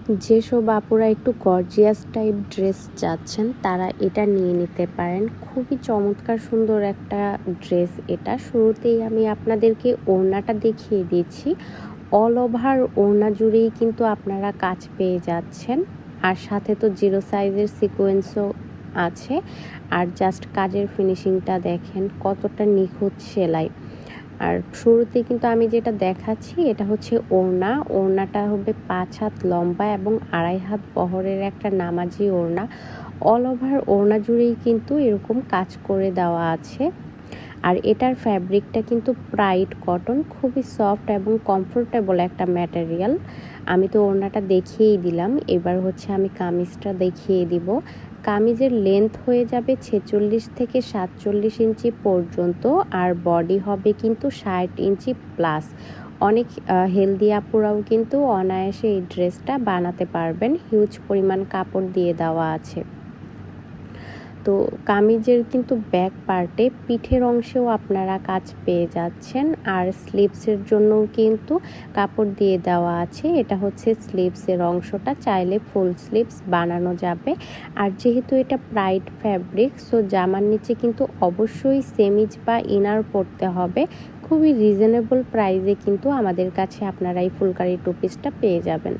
যেসব আপুরা একটু গর্জিয়াস টাইপ ড্রেস চাচ্ছেন তারা এটা নিয়ে নিতে পারেন। খুবই চমৎকার সুন্দর একটা ড্রেস এটা। শুরুতেই আমি আপনাদেরকে ওড়নাটা দেখিয়ে দিচ্ছি। অল ওভার ওড়না জুড়েই কিন্তু আপনারা কাজ পেয়ে যাচ্ছেন। আর সাথে তো 0 সাইজের সিকোয়েন্সও আছে। আর জাস্ট কাজের ফিনিশিংটা দেখেন কতটা নিখুঁত সেলাই। আর শুরুতে কিন্তু আমি যেটা দেখাচ্ছি এটা হচ্ছে ওড়নাটা হবে 5 হাত লম্বা এবং 2.5 হাত বহরের একটা নামাজি ওড়না। অল ওভার ওড়না জুড়েই কিন্তু এরকম কাজ করে দেওয়া আছে। আর এটার ফ্যাব্রিকটা কিন্তু প্রাইড কটন, খুবই সফট এবং কমফোর্টেবল একটা ম্যাটেরিয়াল। আমি তো ওড়নাটা দেখিয়েই দিলাম, এবার হচ্ছে আমি কামিজটা দেখিয়ে দিব। কামিজের লেন্থ হয়ে যাবে 46 থেকে 47 ইঞ্চি পর্যন্ত, আর বডি হবে কিন্তু 60 ইঞ্চি প্লাস। অনেক হেলদি আপুরাও কিন্তু অনায়াসে এই ড্রেসটা বানাতে পারবেন। হিউজ পরিমাণ কাপড় দিয়ে দেওয়া আছে। তো কামিজের কিন্তু ব্যাক পার্টে পিঠের অংশেও আপনারা কাজ পেয়ে যাচ্ছেন। আর স্লিভসের জন্যও কিন্তু কাপড় দিয়ে দেওয়া আছে। এটা হচ্ছে স্লিভসের অংশটা, চাইলে ফুল স্লিভস বানানো যাবে। আর যেহেতু এটা প্রাইড ফ্যাব্রিক, সো জামার নিচে কিন্তু অবশ্যই সেমিজ বা ইনার পরতে হবে। খুবই রিজনেবল প্রাইসে কিন্তু আমাদের কাছে আপনারা এই ফুলকারি টু পিসটা পেয়ে যাবেন।